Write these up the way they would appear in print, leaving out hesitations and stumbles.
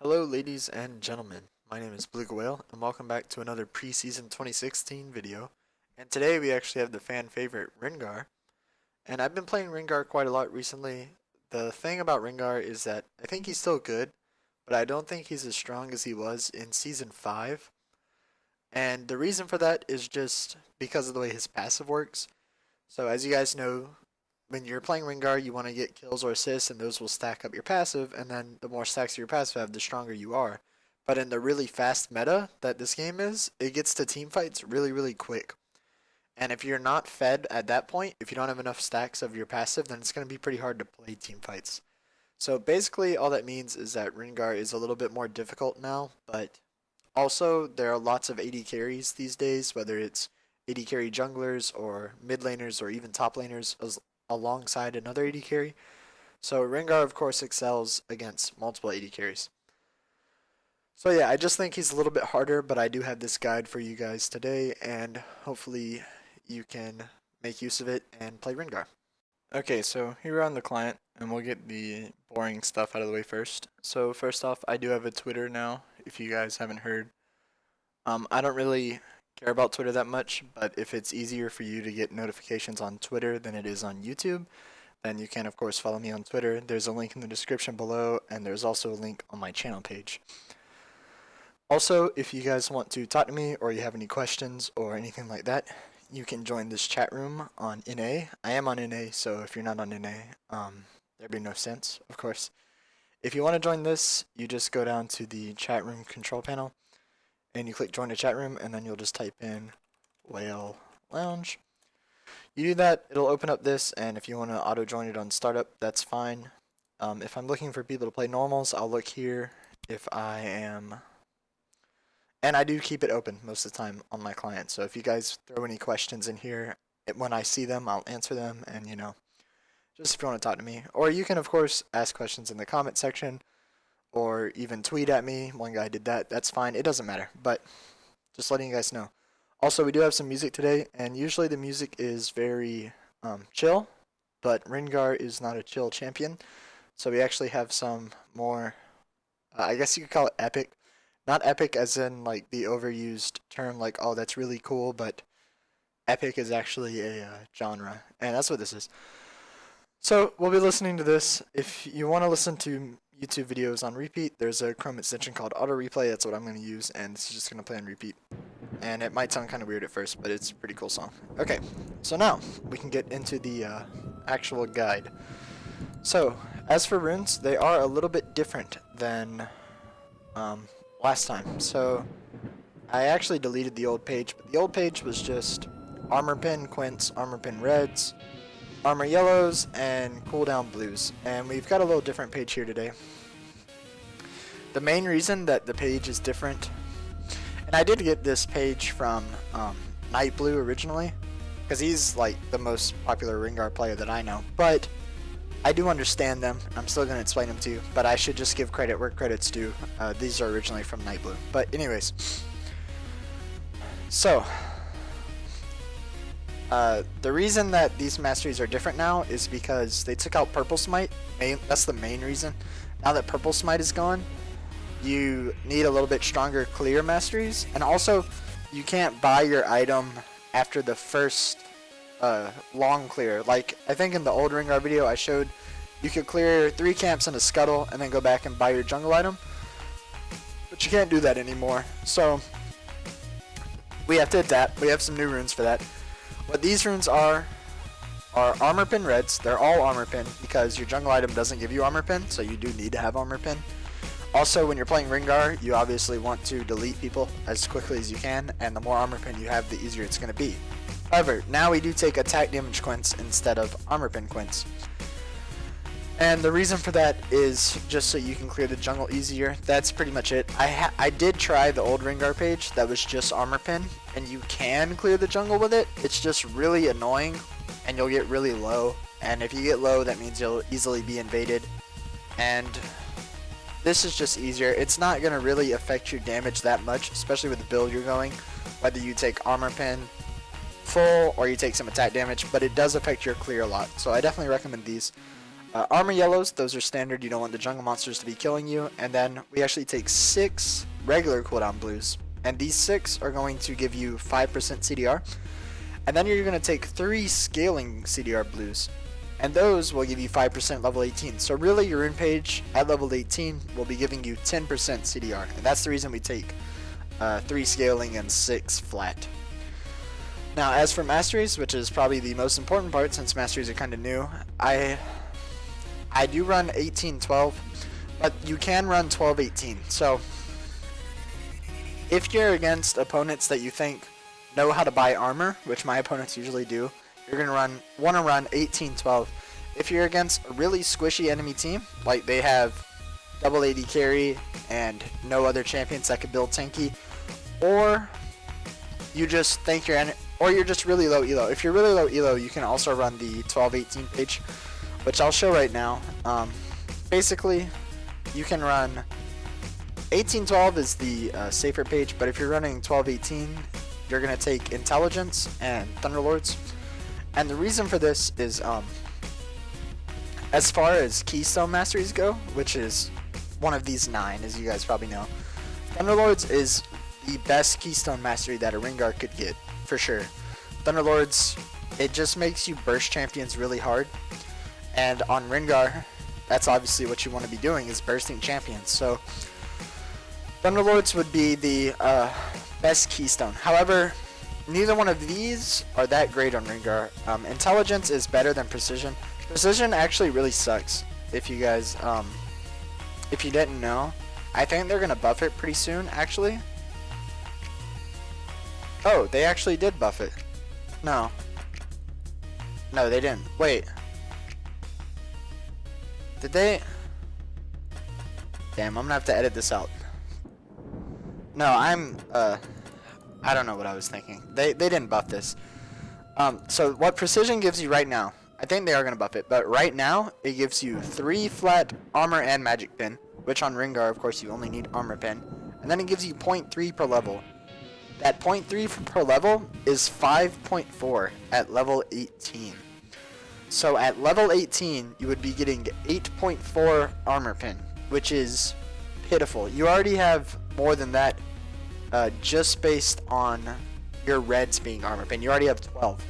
Hello ladies and gentlemen, my name is Blue Whale and welcome back to another Preseason 2016 video. And today we actually have the fan favorite Rengar. And I've been playing Rengar quite a lot recently. The thing about Rengar is that I think he's still good, but I don't think he's as strong as he was in Season 5. And the reason for that is just because of the way his passive works. So as you guys know, when you're playing Rengar, you want to get kills or assists, and those will stack up your passive, and then the more stacks your passive have, the stronger you are. But in the really fast meta that this game is, it gets to team fights really, really quick. And if you're not fed at that point, if you don't have enough stacks of your passive, then it's going to be pretty hard to play team fights. So basically, all that means is that Rengar is a little bit more difficult now, but also there are lots of AD carries these days, whether it's AD carry junglers or mid laners or even top laners alongside another AD carry. So Rengar of course excels against multiple AD carries. So yeah, I just think he's a little bit harder, but I do have this guide for you guys today, and hopefully you can make use of it and play Rengar. Okay, so here we're on the client, and we'll get the boring stuff out of the way first. So first off, I do have a Twitter now, if you guys haven't heard. I don't really care about Twitter that much, but if it's easier for you to get notifications on Twitter than it is on YouTube, then you can of course follow me on Twitter. There's a link in the description below, and there's also a link on my channel page. Also, if you guys want to talk to me or you have any questions or anything like that, you can join this chat room on NA. I am on NA, so if you're not on NA, there'd be no sense, of course. If you want to join this, you just go down to the chat room control panel, and you click join the chat room, and then you'll just type in Whale Lounge. You do that, it'll open up this, and if you want to auto join it on startup, that's fine. If I'm looking for people to play normals, I'll look here. If I am, and I do keep it open most of the time on my client, so if you guys throw any questions in here, when I see them, I'll answer them, and you know, just if you want to talk to me. Or you can of course ask questions in the comment section, or even tweet at me. One guy did that. That's fine. It doesn't matter. But just letting you guys know. Also, we do have some music today, and usually the music is very chill, but Rengar is not a chill champion. So we actually have some more, I guess you could call it epic. Not epic as in like the overused term like, oh, that's really cool, but epic is actually a genre, and that's what this is. So we'll be listening to this. If you want to listen to YouTube videos on repeat, there's a Chrome extension called Auto Replay. That's what I'm going to use, and it's just going to play on repeat. And it might sound kind of weird at first, but it's a pretty cool song. Okay, so now we can get into the actual guide. So, as for runes, they are a little bit different than last time. So, I actually deleted the old page, but the old page was just armor pin quints, armor pin reds, armor yellows, and cooldown blues. And we've got a little different page here today. The main reason that the page is different, and I did get this page from Night Blue originally, because he's like the most popular Rengar player that I know, but I do understand them. I'm still going to explain them to you, but I should just give credit where credit's due. These are originally from Night Blue. But anyways, so the reason that these masteries are different now is because they took out Purple Smite. That's the main reason. Now that Purple Smite is gone, you need a little bit stronger clear masteries, and also you can't buy your item after the first long clear. Like I think in the old Rengar video I showed you could clear 3 camps and a scuttle and then go back and buy your jungle item, but you can't do that anymore. So we have to adapt. We have some new runes for that. What these runes are armor pin reds. They're all armor pin because your jungle item doesn't give you armor pin, so you do need to have armor pin. Also, when you're playing Rengar, you obviously want to delete people as quickly as you can, and the more armor pin you have, the easier it's going to be. However, now we do take attack damage quints instead of armor pin quints. And the reason for that is just so you can clear the jungle easier. That's pretty much it. I did try the old Rengar page that was just armor pin, and you can clear the jungle with it. It's just really annoying, and you'll get really low. And if you get low, that means you'll easily be invaded. And this is just easier. It's not going to really affect your damage that much, especially with the build you're going. Whether you take armor pin full or you take some attack damage, but it does affect your clear a lot. So I definitely recommend these. Armor yellows, those are standard. You don't want the jungle monsters to be killing you. And then we actually take 6 regular cooldown blues. And these 6 are going to give you 5% CDR. And then you're going to take 3 scaling CDR blues. And those will give you 5% level 18. So really your rune page at level 18 will be giving you 10% CDR. And that's the reason we take 3 scaling and 6 flat. Now as for masteries, which is probably the most important part since masteries are kind of new, I do run 18-12, but you can run 12-18. So if you're against opponents that you think know how to buy armor, which my opponents usually do, you're going to want to run 18-12. If you're against a really squishy enemy team, like they have double AD carry and no other champions that could build tanky, or you just think you're just really low elo. If you're really low elo, you can also run the 12-18 page, which I'll show right now. Basically, you can run 18-12 is the safer page, but if you're running 12-18, you're going to take Intelligence and Thunderlords. And the reason for this is, as far as Keystone Masteries go, which is one of these 9, as you guys probably know, Thunderlords is the best Keystone Mastery that a Rengar could get, for sure. Thunderlords, it just makes you burst champions really hard. And on Rengar, that's obviously what you want to be doing, is bursting champions. So Thunderlords would be the best Keystone. However, neither one of these are that great on Rengar. Intelligence is better than Precision. Precision actually really sucks. If you guys, if you didn't know, I think they're gonna buff it pretty soon. Actually, oh, they actually did buff it. No, they didn't. Wait, did they? Damn, I'm gonna have to edit this out. No, I don't know what I was thinking. They didn't buff this. So what Precision gives you right now, I think they are going to buff it, but right now it gives you 3 flat armor and magic pin, which on Rengar, of course, you only need armor pin. And then it gives you 0.3 per level. That 0.3 per level is 5.4 at level 18. So at level 18, you would be getting 8.4 armor pin, which is pitiful. You already have more than that just based on your reds being armor pin. You already have 12.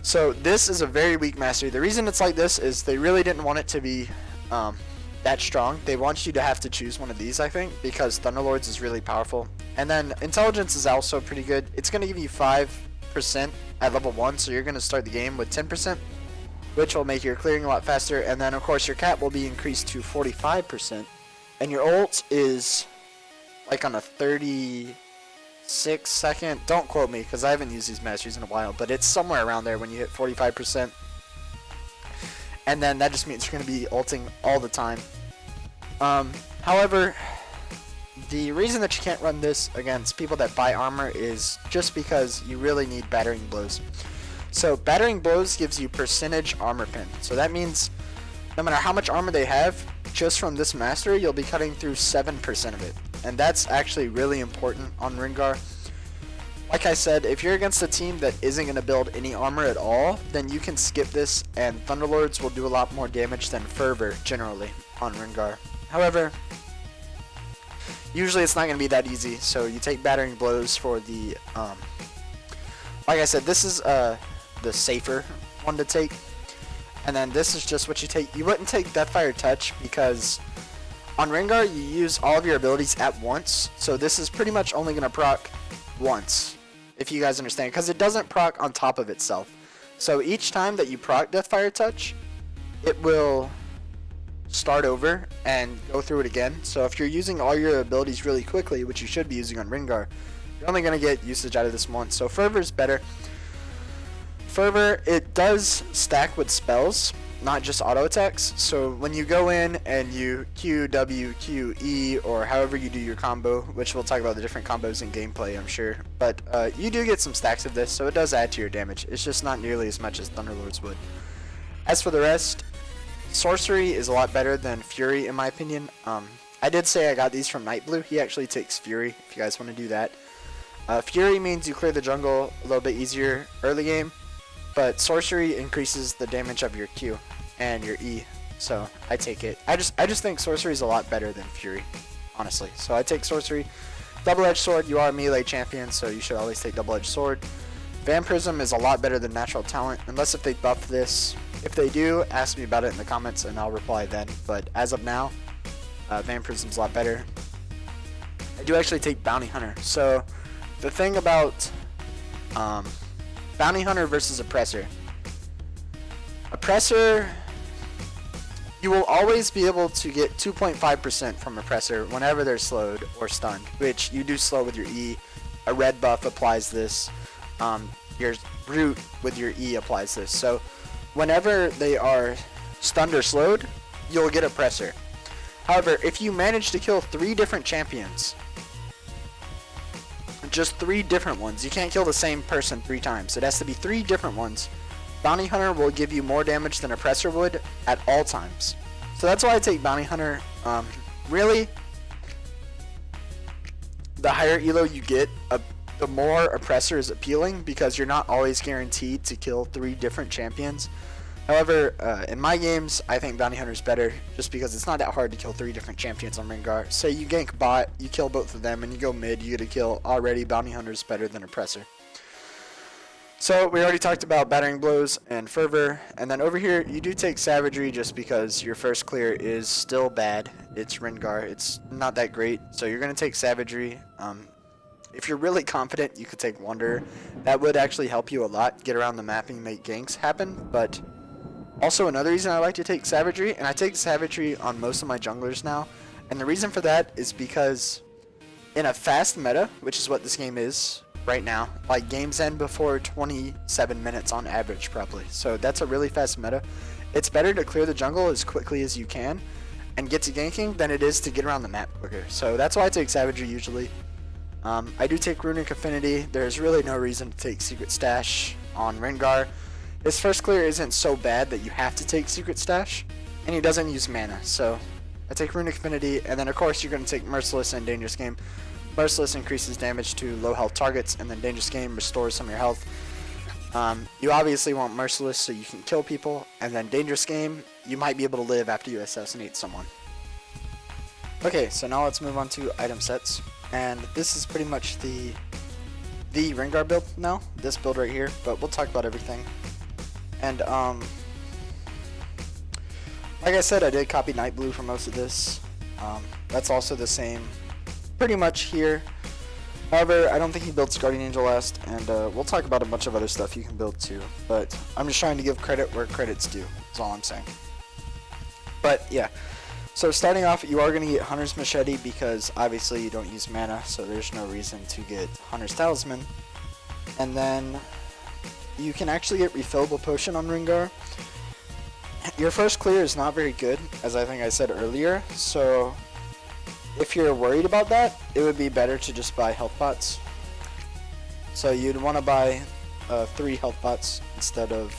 So this is a very weak mastery. The reason it's like this is they really didn't want it to be that strong. They want you to have to choose one of these, I think, because Thunderlords is really powerful. And then Intelligence is also pretty good. It's going to give you 5% at level 1, so you're going to start the game with 10%, which will make your clearing a lot faster. And then, of course, your cap will be increased to 45%. And your ult is like on a 36-second. Don't quote me because I haven't used these masteries in a while, but it's somewhere around there when you hit 45%. And then that just means you're going to be ulting all the time. However, the reason that you can't run this against people that buy armor is just because you really need battering blows. So battering blows gives you percentage armor pin. So that means no matter how much armor they have, just from this mastery, you'll be cutting through 7% of it. And that's actually really important on Rengar. Like I said, if you're against a team that isn't going to build any armor at all, then you can skip this, and Thunderlords will do a lot more damage than Fervor generally on Rengar. However, usually it's not going to be that easy, so you take battering blows for the, like I said, this is the safer one to take. And then this is just what you take. You wouldn't take Deathfire Touch because on Rengar you use all of your abilities at once. So this is pretty much only going to proc once, if you guys understand, because it doesn't proc on top of itself. So each time that you proc Deathfire Touch, it will start over and go through it again. So if you're using all your abilities really quickly, which you should be using on Rengar, you're only going to get usage out of this once. So Fervor is better. Fervor, it does stack with spells, not just auto attacks. So when you go in and you Q, W, Q, E, or however you do your combo, which we'll talk about the different combos in gameplay, I'm sure. But you do get some stacks of this, so it does add to your damage. It's just not nearly as much as Thunderlords would. As for the rest, Sorcery is a lot better than Fury in my opinion. I did say I got these from Nightblue. He actually takes Fury, if you guys want to do that. Fury means you clear the jungle a little bit easier early game. But Sorcery increases the damage of your Q. and your E. So I take it. I just think sorcery is a lot better than fury, honestly. So I take sorcery. Double-edged sword, you are a melee champion, so you should always take double-edged sword. Vampirism is a lot better than natural talent, unless if they buff this. If they do, ask me about it in the comments and I'll reply then. But as of now, Vampirism's a lot better. I do actually take Bounty Hunter. So the thing about Bounty Hunter versus Oppressor. Oppressor, you will always be able to get 2.5% from Oppressor whenever they're slowed or stunned, which you do slow with your E. A red buff applies this. Your root with your E applies this. So whenever they are stunned or slowed, you'll get Oppressor. However, if you manage to kill 3 different champions, just 3 different ones, you can't kill the same person 3 times. It has to be 3 different ones. Bounty Hunter will give you more damage than Oppressor would at all times. So that's why I take Bounty Hunter. Really, the higher elo you get, the more Oppressor is appealing because you're not always guaranteed to kill 3 different champions. However, in my games, I think Bounty Hunter is better just because it's not that hard to kill 3 different champions on Rengar. Say you gank bot, you kill both of them, and you go mid, you get a kill. Already, Bounty Hunter is better than Oppressor. So we already talked about Battering Blows and Fervor, and then over here, you do take Savagery just because your first clear is still bad. It's Rengar, it's not that great, so you're going to take Savagery. If you're really confident, you could take Wonder. That would actually help you a lot, get around the map and make ganks happen, but also another reason I like to take Savagery, and I take Savagery on most of my junglers now, and the reason for that is because in a fast meta, which is what this game is right now, like games end before 27 minutes on average probably, so that's a really fast meta. It's better to clear the jungle as quickly as you can and get to ganking than it is to get around the map quicker, so that's why I take Savagery usually. I do take Runic Affinity. There's really no reason to take Secret Stash on Rengar. His first clear isn't so bad that you have to take Secret Stash, and he doesn't use mana, so I take Runic Affinity, and then of course you're going to take Merciless and Dangerous Game. Merciless increases damage to low health targets, and then Dangerous Game restores some of your health. You obviously want Merciless so you can kill people, and then Dangerous Game, you might be able to live after you assassinate someone. Okay, so now let's move on to item sets, and this is pretty much the Rengar build now, this build right here, but we'll talk about everything. And like I said, I did copy Night Blue for most of this. That's also the same pretty much here. However, I don't think he built Guardian Angel last, and we'll talk about a bunch of other stuff you can build too. But I'm just trying to give credit where credit's due, that's all I'm saying. But yeah, so starting off, you are going to get Hunter's Machete because obviously you don't use mana, so there's no reason to get Hunter's Talisman. And then you can actually get Refillable Potion on Rengar. Your first clear is not very good, as I think I said earlier, so if you're worried about that, it would be better to just buy health pots. So you'd want to buy 3 health pots instead of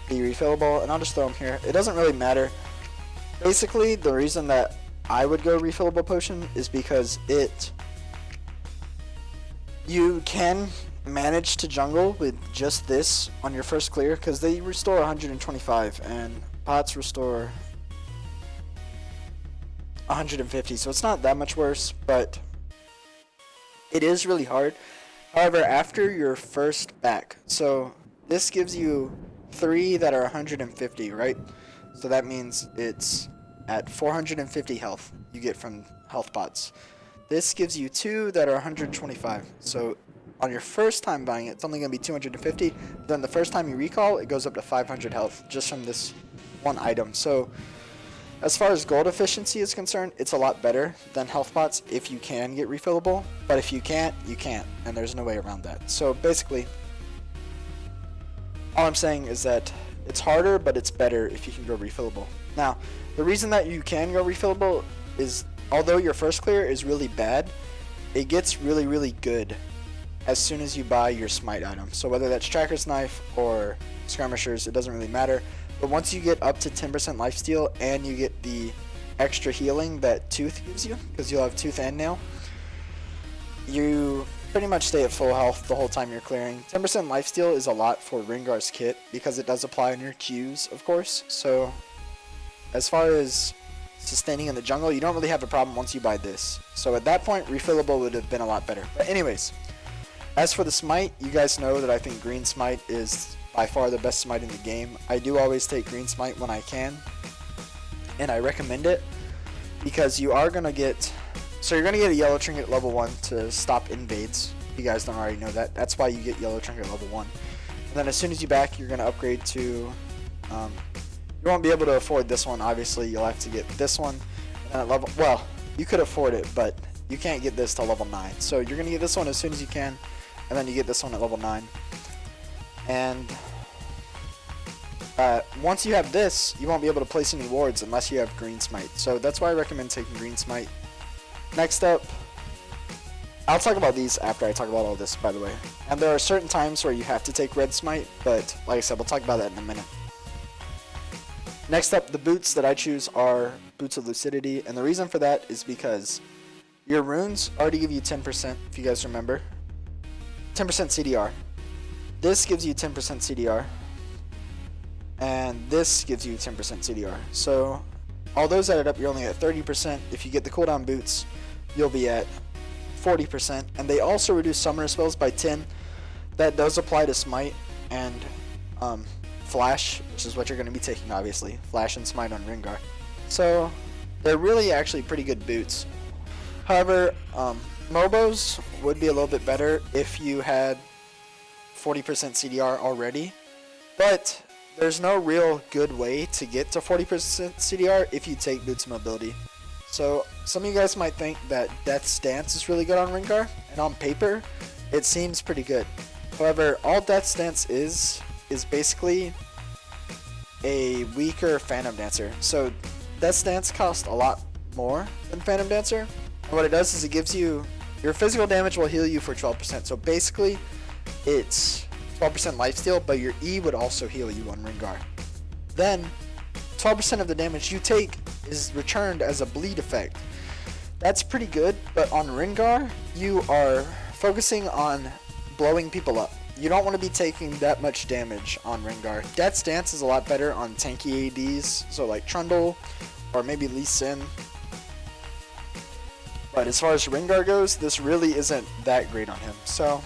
the refillable, and I'll just throw them here. It doesn't really matter. Basically, the reason that I would go refillable potion is because you can manage to jungle with just this on your first clear, because they restore 125 and pots restore 150, so it's not that much worse, but it is really hard. However, after your first back, so this gives you 3 that are 150, right? So that means it's at 450 health you get from health pots. This gives you 2 that are 125, so on your first time buying it, it's only going to be 250. Then the first time you recall, it goes up to 500 health just from this one item. So as far as gold efficiency is concerned, it's a lot better than health pots if you can get refillable. But if you can't, you can't, and there's no way around that. So basically, all I'm saying is that it's harder, but it's better if you can go refillable. Now, the reason that you can go refillable is, although your first clear is really bad, it gets really, really good as soon as you buy your smite item. So whether that's Tracker's Knife or Skirmishers, it doesn't really matter. But once you get up to 10% lifesteal and you get the extra healing that Tooth gives you, because you'll have Tooth and Nail, pretty much stay at full health the whole time you're clearing. 10% lifesteal is a lot for Rengar's kit because it does apply on your Qs, of course. So as far as sustaining in the jungle, you don't really have a problem once you buy this. So at that point, refillable would have been a lot better. But anyways, as for the smite, you guys know that I think green smite is by far the best smite in the game. I do always take green smite when I can, and I recommend it because you are going to get, so you're going to get a yellow trinket level 1 to stop invades. If you guys don't already know that, that's why you get yellow trinket level 1. And then as soon as you back, you're going to upgrade to, you won't be able to afford this one, obviously. You'll have to get this one, and at level, well, you could afford it, but you can't get this till level 9. So you're going to get this one as soon as you can, and then you get this one at level 9. And once you have this, you won't be able to place any wards unless you have green smite. So that's why I recommend taking green smite. Next up, I'll talk about these after I talk about all this, by the way. And there are certain times where you have to take red smite, but like I said, we'll talk about that in a minute. Next up, the boots that I choose are Boots of Lucidity, and the reason for that is because your runes already give you 10%, if you guys remember. 10% CDR. This gives you 10% CDR, and this gives you 10% CDR. So all those added up, you're only at 30%. If you get the cooldown boots, you'll be at 40%, and they also reduce summoner spells by 10. That does apply to smite and flash, which is what you're going to be taking, obviously. Flash and smite on Rengar. So they're really actually pretty good boots. However, Mobos would be a little bit better if you had 40% CDR already, but there's no real good way to get to 40% CDR if you take Boots of Mobility. So some of you guys might think that Death's Dance is really good on Rengar, and on paper, it seems pretty good. However, all Death's Dance is basically a weaker Phantom Dancer. So Death's Dance costs a lot more than Phantom Dancer, and what it does is it gives you, your physical damage will heal you for 12%. So basically, it's 12% lifesteal, but your E would also heal you on Rengar. Then, 12% of the damage you take is returned as a bleed effect. That's pretty good, but on Rengar, you are focusing on blowing people up. You don't want to be taking that much damage on Rengar. Death's Dance is a lot better on tanky ADs, so like Trundle, or maybe Lee Sin. But as far as Rengar goes, this really isn't that great on him. So,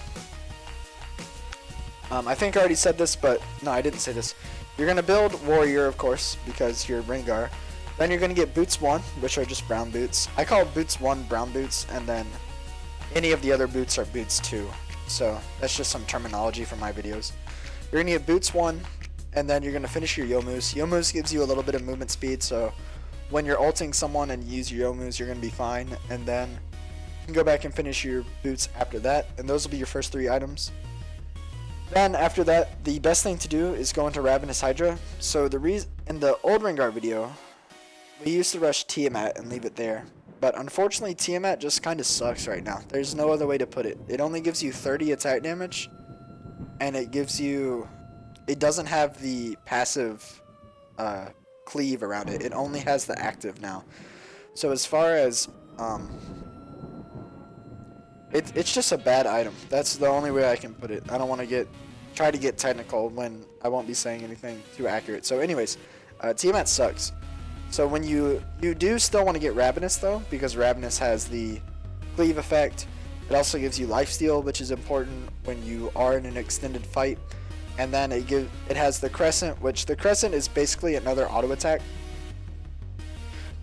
I think I already said this, but no, I didn't say this. You're going to build Warrior, of course, because you're Rengar. Then you're going to get Boots 1, which are just brown boots. I call Boots 1 brown boots, and then any of the other boots are Boots 2. So that's just some terminology from my videos. You're going to get Boots 1, and then you're going to finish your Youmuu's. Youmuu's gives you a little bit of movement speed, so when you're ulting someone and you use your Youmuu's, you're going to be fine. And then you can go back and finish your boots after that, and those will be your first 3 items. Then after that, the best thing to do is go into Ravenous Hydra. So in the old Rengar video, we used to rush Tiamat and leave it there. But unfortunately, Tiamat just kind of sucks right now. There's no other way to put it. It only gives you 30 attack damage, and it doesn't have the passive cleave around it. It only has the active now. So as far as it's just a bad item. That's the only way I can put it. I don't want to try to get technical when I won't be saying anything too accurate. So anyways, Tiamat sucks. So when you do still want to get Ravenous though, because Ravenous has the cleave effect. It also gives you lifesteal, which is important when you are in an extended fight. And then it has the Crescent, which the Crescent is basically another auto attack,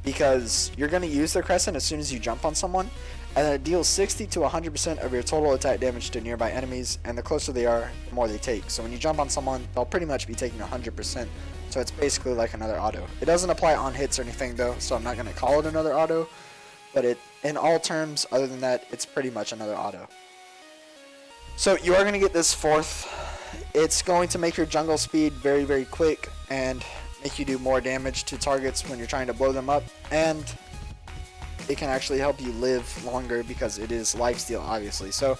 because you're going to use the Crescent as soon as you jump on someone, and then it deals 60 to 100% of your total attack damage to nearby enemies, and the closer they are, the more they take. So when you jump on someone, they'll pretty much be taking 100%, so it's basically like another auto. It doesn't apply on hits or anything though, so I'm not going to call it another auto, but in all terms, other than that, it's pretty much another auto. So you are going to get this 4th. It's going to make your jungle speed very, very quick, and make you do more damage to targets when you're trying to blow them up, and it can actually help you live longer because it is lifesteal, obviously. So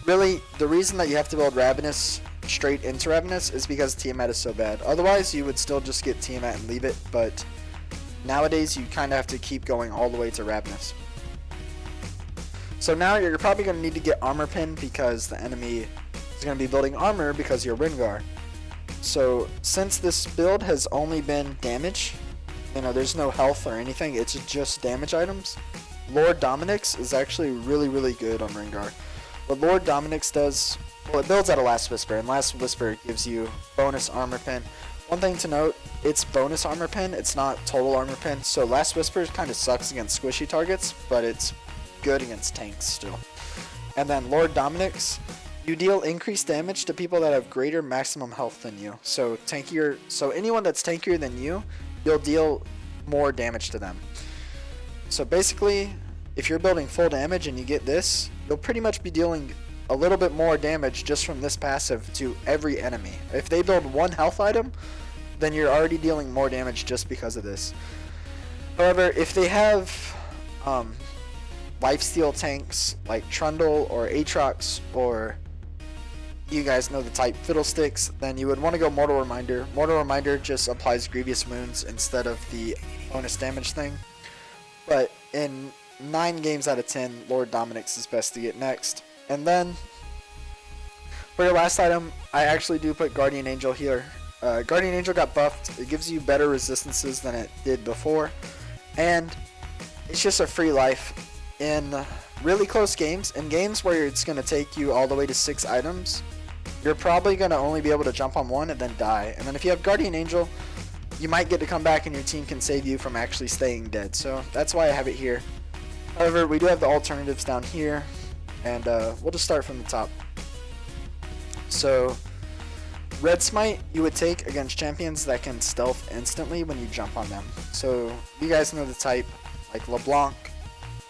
really, the reason that you have to build Ravenous straight into Ravenous is because Tiamat is so bad. Otherwise, you would still just get Tiamat and leave it, but nowadays you kind of have to keep going all the way to Ravenous. So now you're probably going to need to get armor pin because the enemy is going to be building armor because you're Rengar. So since this build has only been damage, you know, there's no health or anything, it's just damage items, Lord Dominic's is actually really good on Rengar. What Lord Dominic's does, well, it builds out a Last Whisper, and Last Whisper gives you bonus armor pin. One thing to note, it's bonus armor pin, it's not total armor pin, so Last Whisper kind of sucks against squishy targets, but it's good against tanks still. And then Lord Dominic's, you deal increased damage to people that have greater maximum health than you. So tankier, so anyone that's tankier than you, you'll deal more damage to them. So basically, if you're building full damage and you get this, you'll pretty much be dealing a little bit more damage just from this passive to every enemy. If they build one health item, then you're already dealing more damage just because of this. However, if they have lifesteal tanks like Trundle or Aatrox, or you guys know the type Fiddlesticks, then you would want to go Mortal Reminder. Mortal Reminder just applies Grievous Wounds instead of the bonus damage thing. But in 9 games out of 10, Lord Dominic's is best to get next. And then, for your last item, I actually do put Guardian Angel here. Guardian Angel got buffed. It gives you better resistances than it did before. And it's just a free life. In really close games, in games where it's going to take you all the way to 6 items, you're probably going to only be able to jump on one and then die. And then if you have Guardian Angel, you might get to come back and your team can save you from actually staying dead. So that's why I have it here. However, we do have the alternatives down here, and we'll just start from the top. So Red Smite you would take against champions that can stealth instantly when you jump on them. So you guys know the type, like LeBlanc,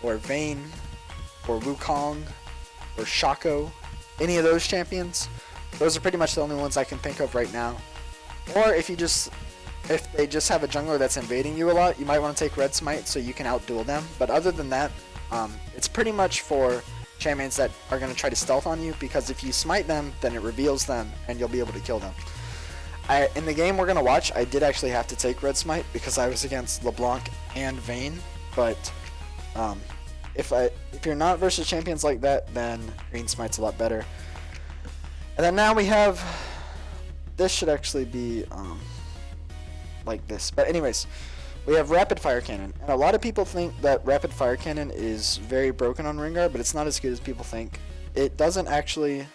or Vayne, or Wukong, or Shaco. Any of those champions, those are pretty much the only ones I can think of right now. Or if they just have a jungler that's invading you a lot, you might want to take Red Smite so you can outduel them. But other than that, it's pretty much for champions that are going to try to stealth on you, because if you smite them, then it reveals them and you'll be able to kill them. In the game we're going to watch, I did actually have to take Red Smite because I was against LeBlanc and Vayne, but if you're not versus champions like that, then Green Smite's a lot better. And then now we have, this should actually be like this. But anyways, we have Rapid Fire Cannon. And a lot of people think that Rapid Fire Cannon is very broken on Rengar, but it's not as good as people think. It doesn't actually,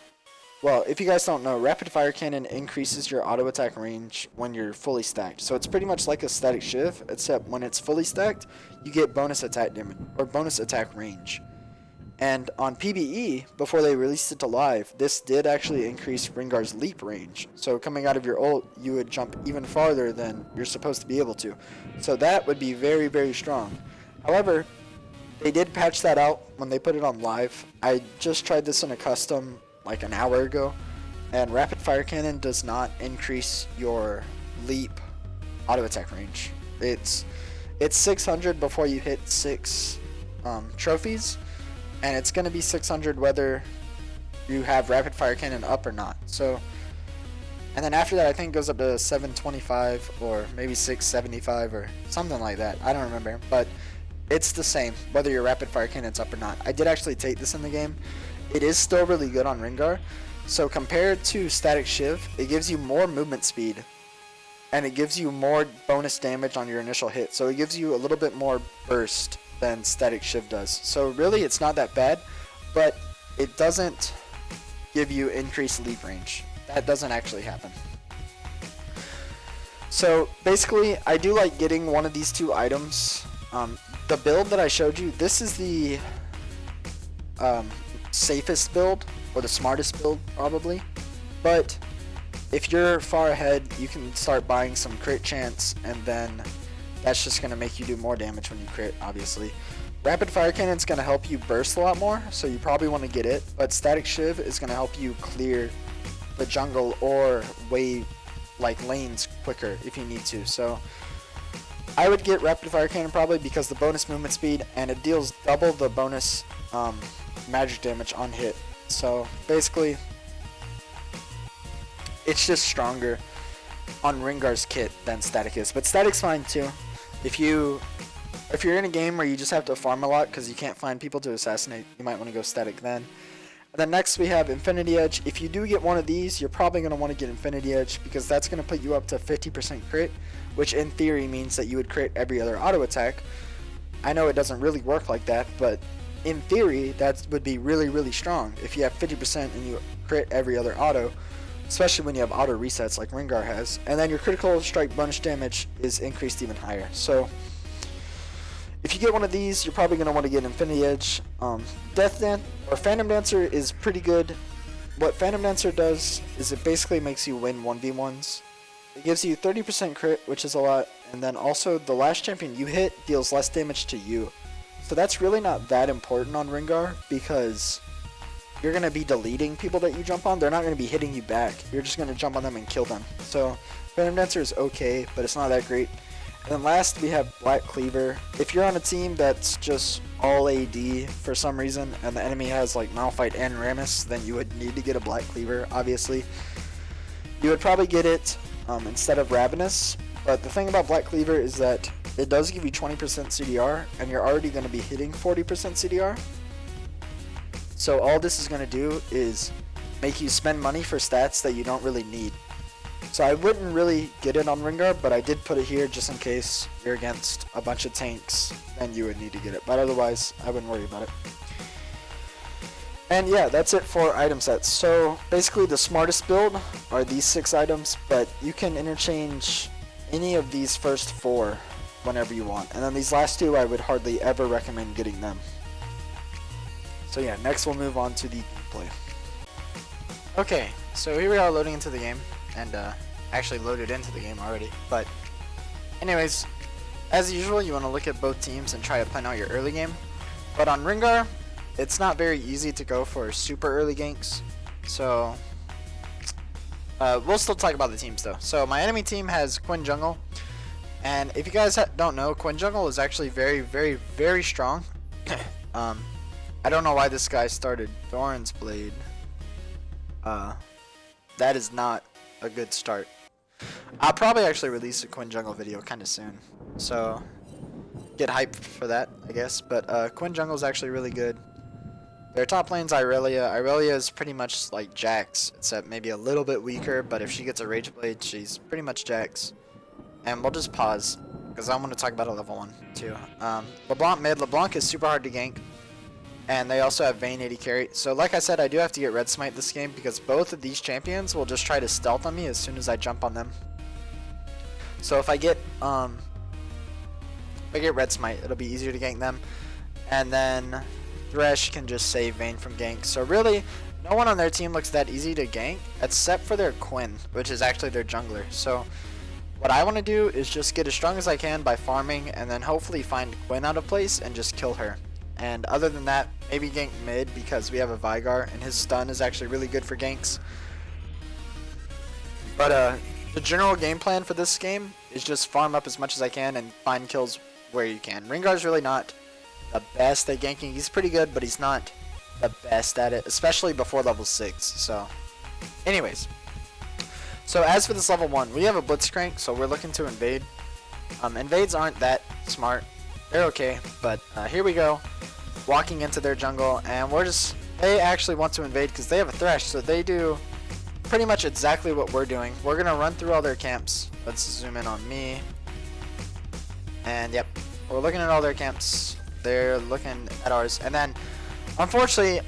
well, if you guys don't know, Rapid Fire Cannon increases your auto attack range when you're fully stacked. So it's pretty much like a static shiv, except when it's fully stacked, you get bonus attack damage, or bonus attack range. And on PvE, before they released it to live, this did actually increase Rengar's leap range. So coming out of your ult, you would jump even farther than you're supposed to be able to. So that would be very strong. However, they did patch that out when they put it on live. I just tried this in a custom like an hour ago, and Rapid Fire Cannon does not increase your leap auto attack range. It's 600 before you hit 6 trophies, and it's going to be 600 whether you have Rapid Fire Cannon up or not. So, and then after that, I think it goes up to 725 or maybe 675 or something like that. I don't remember, but it's the same whether your Rapid Fire Cannon's up or not. I did actually take this in the game. It is still really good on Rengar. So compared to Static Shiv, it gives you more movement speed, and it gives you more bonus damage on your initial hit. So it gives you a little bit more burst than Static Shiv does. So really it's not that bad, but it doesn't give you increased leap range. That doesn't actually happen. So basically, I do like getting one of these 2 items. The build that I showed you, this is the safest build, or the smartest build probably, but if you're far ahead, you can start buying some crit chance, and then that's just going to make you do more damage when you crit, obviously. Rapid Fire Cannon is going to help you burst a lot more, so you probably want to get it, but Static Shiv is going to help you clear the jungle or wave like lanes quicker if you need to. So I would get Rapid Fire Cannon probably because the bonus movement speed, and it deals double the bonus magic damage on hit. So basically, it's just stronger on Rengar's kit than Static is, but Static's fine too. If you If you're in a game where you just have to farm a lot because you can't find people to assassinate, you might want to go static then. And then next we have Infinity Edge. If you do get one of these, you're probably going to want to get Infinity Edge because that's going to put you up to 50% crit, which in theory means that you would crit every other auto attack. I know it doesn't really work like that, but in theory that would be really, really strong if you have 50% and you crit every other auto, especially when you have auto resets like Rengar has. And then your critical strike bonus damage is increased even higher. So if you get one of these, you're probably going to want to get Infinity Edge. Death Dance or Phantom Dancer is pretty good. What Phantom Dancer does is it basically makes you win 1v1s. It gives you 30% crit, which is a lot, and then also the last champion you hit deals less damage to you. So that's really not that important on Rengar because you're going to be deleting people that you jump on. They're not going to be hitting you back. You're just going to jump on them and kill them. So Phantom Dancer is okay, but it's not that great. And then last we have Black Cleaver. If you're on a team that's just all AD for some reason and the enemy has like Malphite and Rammus, then you would need to get a Black Cleaver, obviously. You would probably get it instead of Ravenous, but the thing about Black Cleaver is that it does give you 20% CDR and you're already going to be hitting 40% CDR. So all this is going to do is make you spend money for stats that you don't really need. So I wouldn't really get it on Rengar, but I did put it here just in case you're against a bunch of tanks and you would need to get it. But otherwise, I wouldn't worry about it. And yeah, that's it for item sets. So basically the smartest build are these 6 items, but you can interchange any of these first 4 whenever you want. And then these last 2, I would hardly ever recommend getting them. So yeah, next we'll move on to the gameplay. Okay, so here we are loading into the game. And actually loaded into the game already. But anyways, as usual, you want to look at both teams and try to plan out your early game. But on Rengar, it's not very easy to go for super early ganks. So we'll still talk about the teams though. So my enemy team has Quinn Jungle. And if you guys don't know, Quinn Jungle is actually very, very, very strong. I don't know why this guy started Doran's Blade. That is not a good start. I'll probably actually release a Quinn Jungle video kind of soon, so get hyped for that, I guess. But Quinn Jungle is actually really good. Their top lane's Irelia. Irelia is pretty much like Jax, except maybe a little bit weaker, but if she gets a Rage Blade, she's pretty much Jax. And we'll just pause, because I want to talk about a level 1 too. LeBlanc mid. LeBlanc is super hard to gank. And they also have Vayne 80 carry. So like I said, I do have to get Red Smite this game because both of these champions will just try to stealth on me as soon as I jump on them. So if I get Red Smite, it'll be easier to gank them. And then Thresh can just save Vayne from gank. So really, no one on their team looks that easy to gank except for their Quinn, which is actually their jungler. So what I want to do is just get as strong as I can by farming and then hopefully find Quinn out of place and just kill her. And other than that, maybe gank mid because we have a Vigar and his stun is actually really good for ganks. But the general game plan for this game is just farm up as much as I can and find kills where you can. Rengar's really not the best at ganking. He's pretty good, but he's not the best at it, especially before level 6. So anyways, so as for this level 1, we have a Blitzcrank, so we're looking to invade. Invades aren't that smart. They're okay, but here we go. Walking into their jungle, and they actually want to invade because they have a Thresh, so they do pretty much exactly what we're doing. We're gonna run through all their camps. Let's zoom in on me. And yep, we're looking at all their camps. They're looking at ours, and then unfortunately,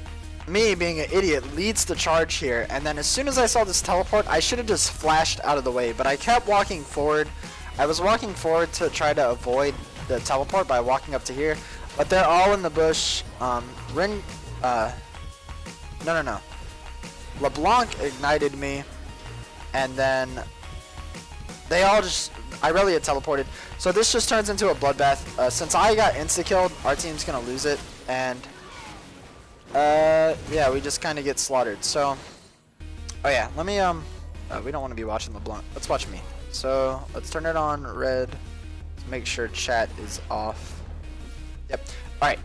me being an idiot leads the charge here. And then as soon as I saw this teleport, I should have just flashed out of the way, but I kept walking forward. I was walking forward to try to avoid the teleport by walking up to here, but they're all in the bush. No. LeBlanc ignited me, and then they all Irelia teleported. So this just turns into a bloodbath. Since I got insta-killed, our team's gonna lose it, and yeah, we just kind of get slaughtered. So, oh yeah, let me we don't want to be watching LeBlanc. Let's watch me. So let's turn it on red. Let's make sure chat is off. Yep. All right.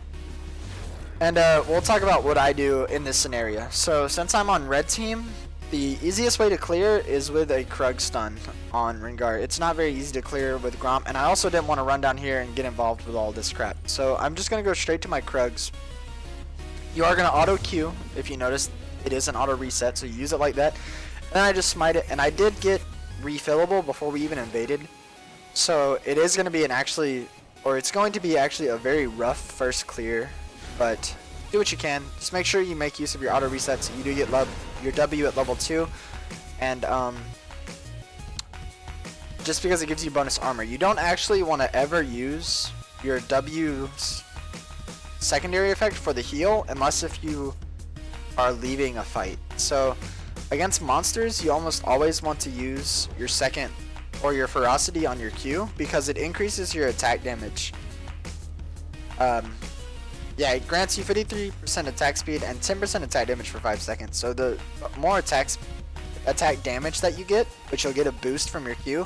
And we'll talk about what I do in this scenario. So since I'm on red team, the easiest way to clear is with a Krug stun on Rengar. It's not very easy to clear with Gromp, and I also didn't want to run down here and get involved with all this crap. So I'm just going to go straight to my Krugs. You are going to auto Q, if you notice. It is an auto reset, so you use it like that. And then I just smite it, and I did get refillable before we even invaded. So it is going to be it's going to be actually a very rough first clear, but do what you can. Just make sure you make use of your auto resets. You do get your W at level 2, and just because it gives you bonus armor. You don't actually want to ever use your W's secondary effect for the heal unless if you are leaving a fight. So against monsters, you almost always want to use your second or your ferocity on your Q because it increases your attack damage. Yeah, it grants you 53% attack speed and 10% attack damage for 5 seconds. So the more attack damage that you get, which you'll get a boost from your Q,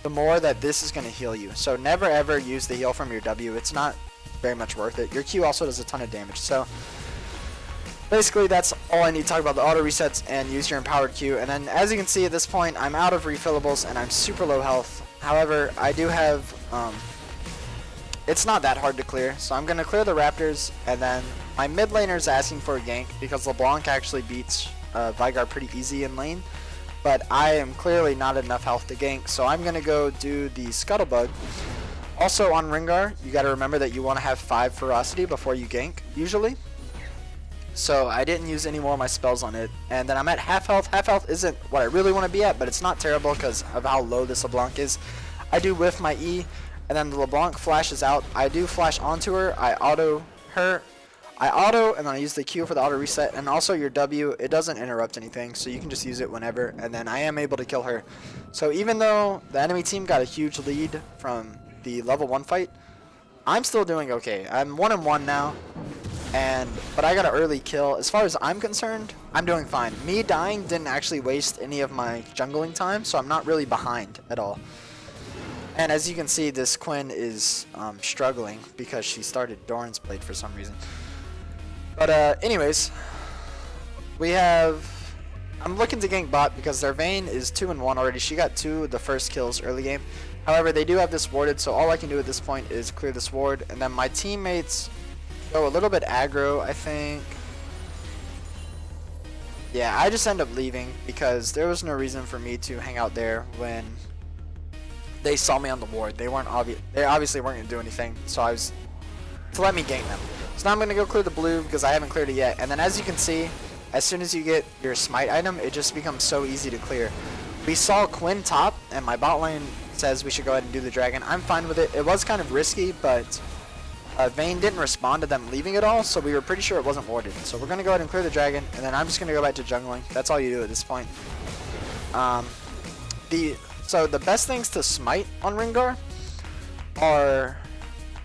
the more that this is going to heal you. So never ever use the heal from your W. It's not very much worth it. Your Q also does a ton of damage. So basically that's all I need to talk about, the auto resets and use your empowered Q. And then as you can see at this point, I'm out of refillables and I'm super low health. However, I do have it's not that hard to clear, so I'm going to clear the Raptors, and then my mid laner is asking for a gank because LeBlanc actually beats Veigar pretty easy in lane, but I am clearly not enough health to gank, so I'm going to go do the Scuttlebug. Also on Rengar, you got to remember that you want to have 5 ferocity before you gank, usually. So I didn't use any more of my spells on it, and then I'm at half health. Half health isn't what I really want to be at, but it's not terrible because of how low this LeBlanc is. I do whiff my E, and then the LeBlanc flashes out. I do flash onto her. I auto her. I auto, and then I use the Q for the auto reset. And also your W, it doesn't interrupt anything, so you can just use it whenever. And then I am able to kill her. So even though the enemy team got a huge lead from the level 1 fight, I'm still doing okay. I'm 1-1 now, but I got an early kill. As far as I'm concerned, I'm doing fine. Me dying didn't actually waste any of my jungling time, so I'm not really behind at all. And as you can see, this Quinn is struggling because she started Doran's Blade for some reason. But anyways, I'm looking to gank bot because their Vayne is 2-1 already. She got 2 of the first kills early game. However, they do have this warded, so all I can do at this point is clear this ward. And then my teammates go a little bit aggro, I think. Yeah, I just end up leaving because there was no reason for me to hang out there when they saw me on the ward. They obviously weren't going to do anything, so I was to let me gank them. So now I'm going to go clear the blue because I haven't cleared it yet. And then as you can see, as soon as you get your smite item, it just becomes so easy to clear. We saw Quinn top, and my bot lane says we should go ahead and do the dragon. I'm fine with it. It was kind of risky, but Vayne didn't respond to them leaving it all, so we were pretty sure it wasn't warded. So we're going to go ahead and clear the dragon, and then I'm just going to go back to jungling. That's all you do at this point. So the best things to smite on Rengar are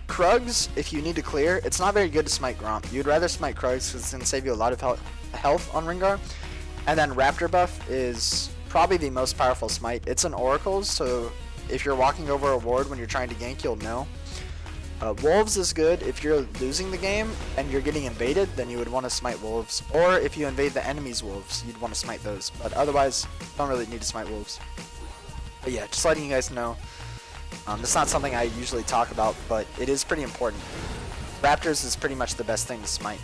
Krugs if you need to clear. It's not very good to smite Gromp. You'd rather smite Krugs because it's going to save you a lot of health on Rengar. And then Raptor buff is probably the most powerful smite. It's an Oracle, so if you're walking over a ward when you're trying to gank, you'll know. Wolves is good if you're losing the game and you're getting invaded, then you would want to smite Wolves. Or if you invade the enemy's Wolves, you'd want to smite those. But otherwise, don't really need to smite Wolves. But yeah, just letting you guys know. It's not something I usually talk about, but it is pretty important. Raptors is pretty much the best thing to smite.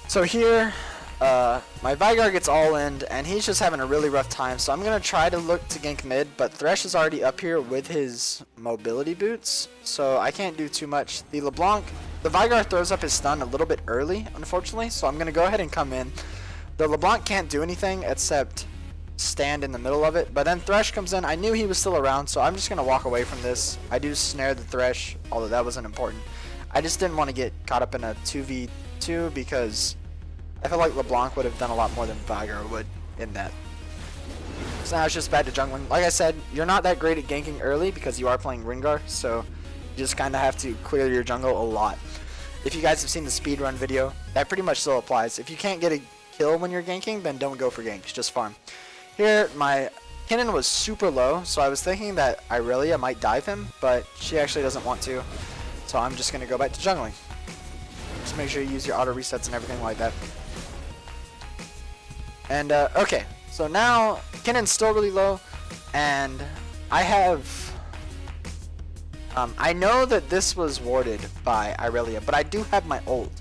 So here, my Veigar gets all in, and he's just having a really rough time. So I'm going to try to look to gank mid, but Thresh is already up here with his mobility boots, so I can't do too much. The Veigar throws up his stun a little bit early, unfortunately, so I'm going to go ahead and come in. The LeBlanc can't do anything except stand in the middle of it, but then Thresh comes in. I knew he was still around, so I'm just going to walk away from this. I do snare the Thresh, although that wasn't important. I just didn't want to get caught up in a 2v2 because I feel like LeBlanc would have done a lot more than Veigar would in that. So now it's just back to jungling. Like I said, you're not that great at ganking early because you are playing Rengar, so you just kind of have to clear your jungle a lot. If you guys have seen the speedrun video, that pretty much still applies. If you can't get a kill when you're ganking, then don't go for ganks, just farm. Here, my Kennen was super low, so I was thinking that Irelia might dive him, but she actually doesn't want to. So I'm just going to go back to jungling. Just make sure you use your auto resets and everything like that. And, okay, So now Kinnon's still really low, and I have I know that this was warded by Irelia, but I do have my ult.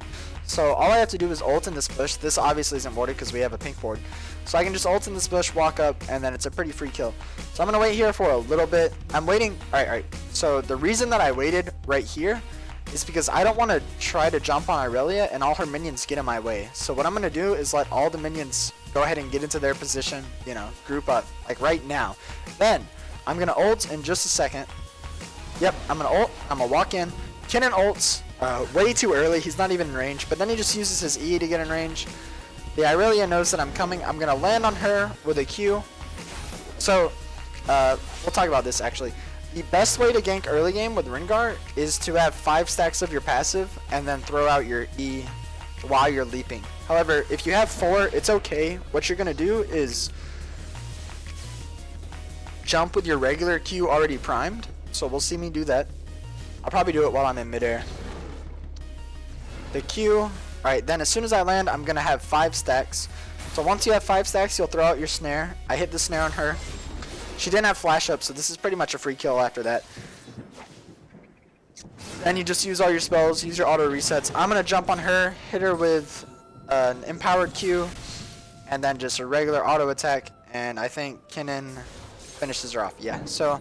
So all I have to do is ult in this bush. This obviously isn't warded because we have a pink board. So I can just ult in this bush, walk up, and then it's a pretty free kill. So I'm going to wait here for a little bit. I'm waiting. Alright. So the reason that I waited right here is because I don't want to try to jump on Irelia and all her minions get in my way. So what I'm going to do is let all the minions go ahead and get into their position, you know, group up, like right now. Then I'm going to ult in just a second. Yep, I'm going to ult. I'm going to walk in. Kinnon ults way too early. He's not even in range, but then he just uses his E to get in range. The Irelia knows that I'm coming. I'm going to land on her with a Q. So, we'll talk about this actually. The best way to gank early game with Rengar is to have 5 stacks of your passive and then throw out your E while you're leaping. However, if you have 4, it's okay. What you're going to do is jump with your regular Q already primed. So we'll see me do that. I'll probably do it while I'm in midair. The Q. Alright, then as soon as I land, I'm going to have 5 stacks. So once you have 5 stacks, you'll throw out your snare. I hit the snare on her. She didn't have flash up, so this is pretty much a free kill after that. Then you just use all your spells, use your auto resets. I'm going to jump on her, hit her with an empowered Q, and then just a regular auto attack. And I think Kinnon finishes her off. Yeah, so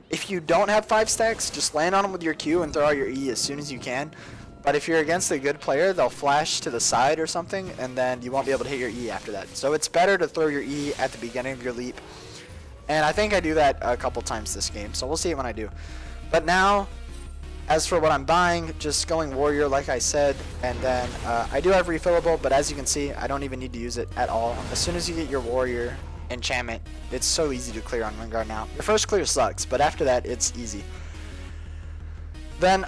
if you don't have 5 stacks, just land on them with your Q and throw out your E as soon as you can. But if you're against a good player, they'll flash to the side or something, and then you won't be able to hit your E after that. So it's better to throw your E at the beginning of your leap. And I think I do that a couple times this game, so we'll see it when I do. But now, as for what I'm buying, just going warrior like I said, and then I do have refillable, but as you can see, I don't even need to use it at all. As soon as you get your warrior enchantment, it's so easy to clear on Rengar now. Your first clear sucks, but after that, it's easy. Then,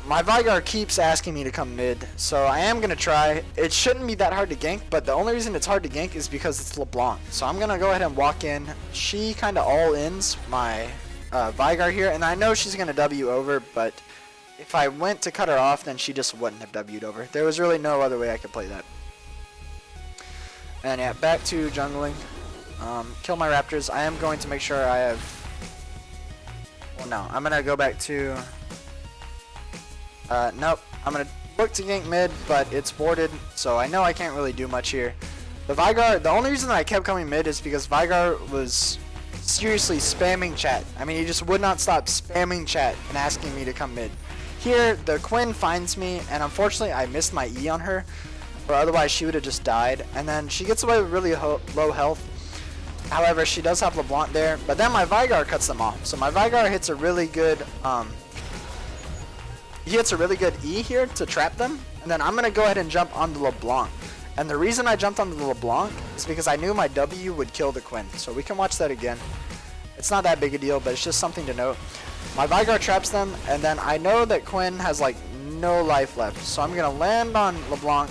my Vigar keeps asking me to come mid, so I am going to try. It shouldn't be that hard to gank, but the only reason it's hard to gank is because it's LeBlanc. So I'm going to go ahead and walk in. She kind of all-ins my Vigar here, and I know she's going to W over, but if I went to cut her off, then she just wouldn't have W'd over. There was really no other way I could play that. And yeah, back to jungling. Kill my raptors. I am going to make sure I have... Well, no, I'm going to go back to... Nope. I'm going to look to gank mid, but it's warded, so I know I can't really do much here. The Vigar, the only reason that I kept coming mid is because Vigar was seriously spamming chat. I mean, he just would not stop spamming chat and asking me to come mid. Here, the Quinn finds me, and unfortunately I missed my E on her, or otherwise she would have just died. And then she gets away with really low health. However, she does have LeBlanc there, but then my Vigar cuts them off. So my Vigar hits a really good, he hits a really good E here to trap them, and then I'm going to go ahead and jump onto LeBlanc. And the reason I jumped onto the LeBlanc is because I knew my W would kill the Quinn. So we can watch that again. It's not that big a deal, but it's just something to note. My Vigar traps them, and then I know that Quinn has like no life left. So I'm going to land on LeBlanc,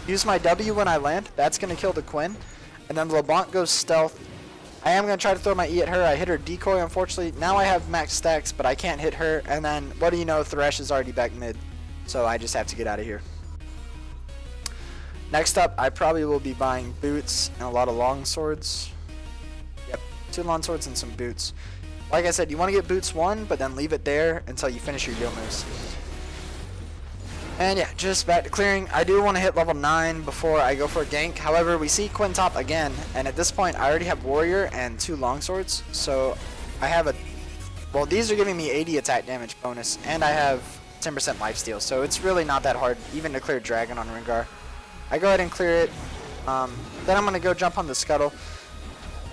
use my W when I land. That's going to kill the Quinn. And then LeBlanc goes stealth. I am going to try to throw my E at her. I hit her decoy, unfortunately. Now I have max stacks, but I can't hit her. And then, what do you know, Thresh is already back mid. So I just have to get out of here. Next up, I probably will be buying boots and a lot of long swords. Yep, 2 long swords and some boots. Like I said, you want to get boots 1, but then leave it there until you finish your Yomus. And yeah, just back to clearing. I do want to hit level 9 before I go for a gank. However, we see Quinn top again, and at this point I already have warrior and 2 longswords. So I have a... Well, these are giving me 80 attack damage bonus, and I have 10% lifesteal. So it's really not that hard, even to clear dragon on Rengar. I go ahead and clear it. Then I'm going to go jump on the scuttle.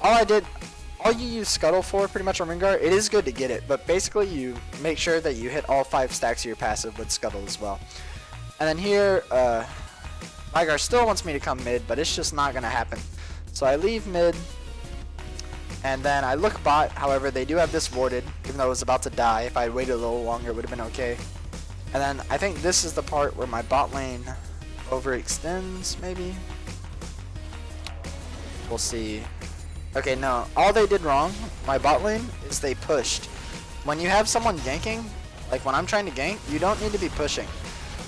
All you use scuttle for pretty much on Rengar, it is good to get it, but basically you make sure that you hit all 5 stacks of your passive with scuttle as well. And then here, Vigar still wants me to come mid, but it's just not going to happen. So I leave mid, and then I look bot. However, they do have this warded, even though it was about to die. If I had waited a little longer, it would have been okay. And then I think this is the part where my bot lane overextends, maybe? We'll see. Okay, no. All they did wrong, my bot lane, is they pushed. When you have someone ganking, like when I'm trying to gank, you don't need to be pushing.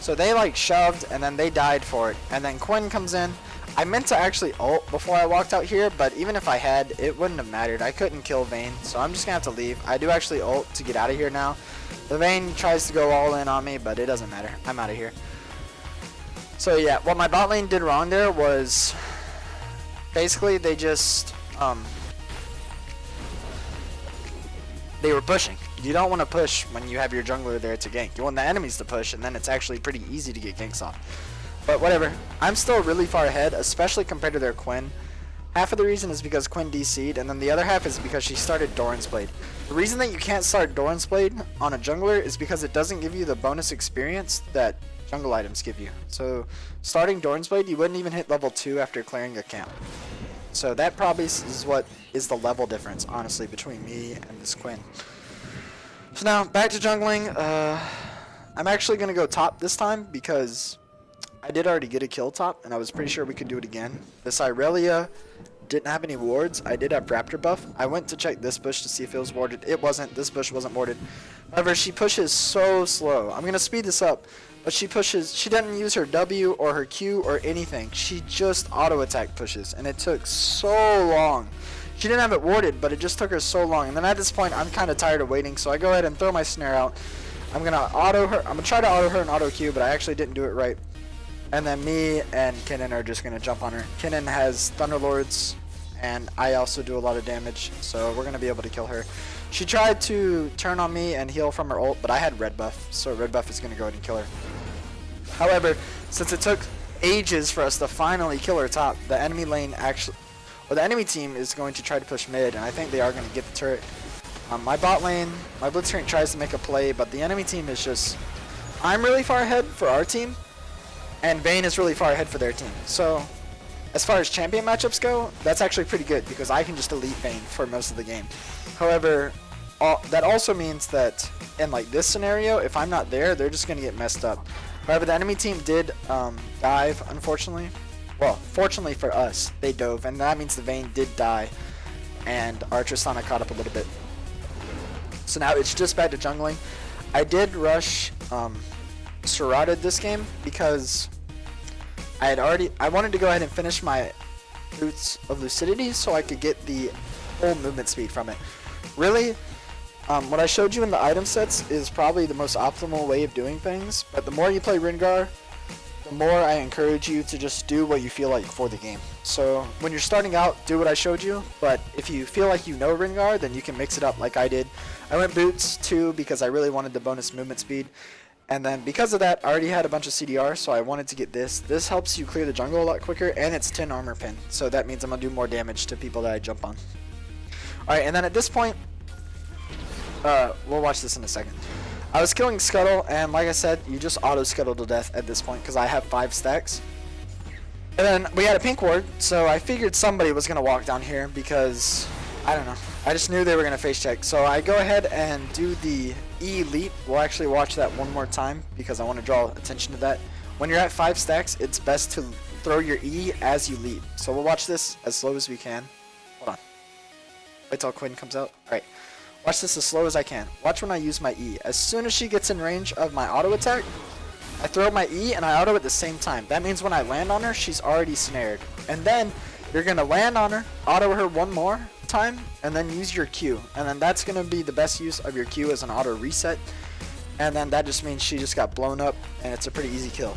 So they like shoved, and then they died for it. And then Quinn comes in. I meant to actually ult before I walked out here, but even if I had, it wouldn't have mattered. I couldn't kill Vayne, so I'm just gonna have to leave. I do actually ult to get out of here now. The Vayne tries to go all in on me, but it doesn't matter. I'm out of here. So yeah, what my bot lane did wrong there was basically they just they were pushing. You don't want to push when you have your jungler there to gank. You want the enemies to push, and then it's actually pretty easy to get ganks off. But whatever. I'm still really far ahead, especially compared to their Quinn. Half of the reason is because Quinn DC'd, and then the other half is because she started Doran's Blade. The reason that you can't start Doran's Blade on a jungler is because it doesn't give you the bonus experience that jungle items give you. So starting Doran's Blade, you wouldn't even hit level 2 after clearing a camp. So that probably is what is the level difference, honestly, between me and this Quinn. So now, back to jungling. I'm actually going to go top this time because I did already get a kill top, and I was pretty sure we could do it again. This Irelia didn't have any wards. I did have Raptor buff. I went to check this bush to see if it was warded. It wasn't. This bush wasn't warded. However, she pushes so slow. I'm going to speed this up, but she pushes. She doesn't use her W or her Q or anything. She just auto attack pushes, and it took so long. She didn't have it warded, but it just took her so long. And then at this point, I'm kind of tired of waiting, so I go ahead and throw my snare out. I'm going to auto her. I'm going to try to auto her and auto Q, but I actually didn't do it right. And then me and Kinnan are just going to jump on her. Kinnan has Thunderlords, and I also do a lot of damage, so we're going to be able to kill her. She tried to turn on me and heal from her ult, but I had red buff, so red buff is going to go ahead and kill her. However, since it took ages for us to finally kill her top, the enemy lane actually, or the enemy team is going to try to push mid, and I think they are going to get the turret. My bot lane, my Blitzcrank tries to make a play, but the enemy team is just, I'm really far ahead for our team, and Vayne is really far ahead for their team. So as far as champion matchups go, that's actually pretty good because I can just elite Vayne for most of the game. However, that also means that in like this scenario, if I'm not there, they're just going to get messed up. However, the enemy team did dive, unfortunately. Well, fortunately for us, they dove, and that means the Vayne did die, and our Tristana caught up a little bit. So now it's just back to jungling. I did rush Serrated this game because I wanted to go ahead and finish my Boots of Lucidity so I could get the whole movement speed from it. Really, what I showed you in the item sets is probably the most optimal way of doing things, but the more you play Rengar, the more I encourage you to just do what you feel like for the game. So when you're starting out, do what I showed you, but if you feel like you know Rengar, then you can mix it up like I did. I went Boots too because I really wanted the bonus movement speed. And then because of that, I already had a bunch of CDR, so I wanted to get this. This helps you clear the jungle a lot quicker, and it's 10 armor pin. So that means I'm going to do more damage to people that I jump on. Alright, and then at this point, we'll watch this in a second. I was killing Scuttle, and like I said, you just auto-scuttle to death at this point, because I have 5 stacks. And then we had a pink ward, so I figured somebody was going to walk down here, because, I don't know. I just knew they were going to face check. So I go ahead and do the E leap. We'll actually watch that one more time because I want to draw attention to that. When you're at 5 stacks, it's best to throw your E as you leap. So we'll watch this as slow as we can. Hold on. Wait till Quinn comes out. Alright. Watch this as slow as I can. Watch when I use my E. As soon as she gets in range of my auto attack, I throw my E and I auto at the same time. That means when I land on her, she's already snared. And then you're going to land on her, auto her one more time, and then use your Q. And then that's going to be the best use of your Q as an auto reset. And then that just means she just got blown up, and it's a pretty easy kill.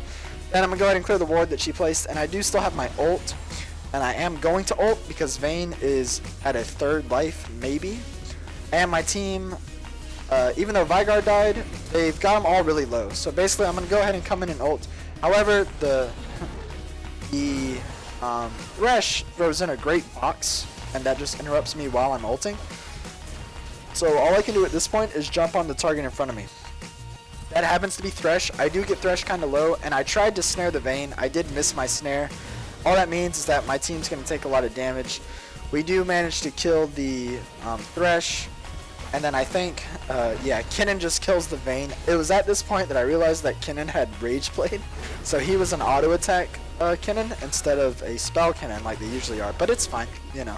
Then I'm going to go ahead and clear the ward that she placed, and I do still have my ult. And I am going to ult because Vayne is at a 3rd life, maybe. And my team, even though Vigar died, they've got them all really low. So basically I'm going to go ahead and come in and ult. However, the Thresh throws in a great box, and that just interrupts me while I'm ulting. So all I can do at this point is jump on the target in front of me. That happens to be Thresh. I do get Thresh kind of low, and I tried to snare the Vayne. I did miss my snare. All that means is that my team's going to take a lot of damage. We do manage to kill the Thresh, and then I think, yeah, Kinnan just kills the Vayne. It was at this point that I realized that Kinnan had Rage Blade, so he was an auto attack Kinnan instead of a spell Kinnan like they usually are, but it's fine, you know.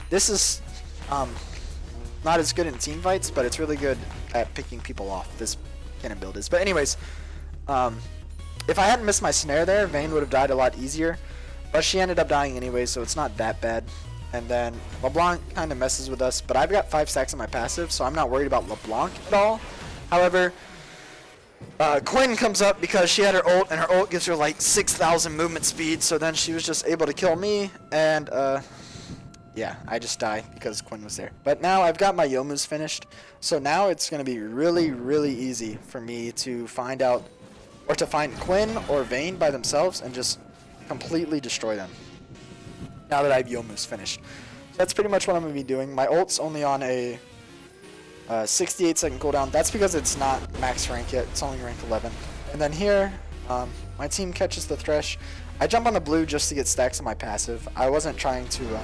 This is not as good in team fights, but it's really good at picking people off, this Kinnan build is. But anyways, if I hadn't missed my snare there, Vayne would have died a lot easier. But she ended up dying anyway, so it's not that bad. And then LeBlanc kind of messes with us, but I've got 5 stacks in my passive, so I'm not worried about LeBlanc at all. However, Quinn comes up because she had her ult, and her ult gives her like 6,000 movement speed, so then she was just able to kill me, and yeah, I just die because Quinn was there. But now I've got my Youmu's finished, so now it's going to be really, really easy for me to find out, or to find Quinn or Vayne by themselves and just completely destroy them. Now that I have Youmu's finished. So that's pretty much what I'm going to be doing. My ult's only on a 68-second cooldown. That's because it's not max rank yet. It's only rank 11. And then here, my team catches the Thresh. I jump on the blue just to get stacks on my passive. I wasn't trying to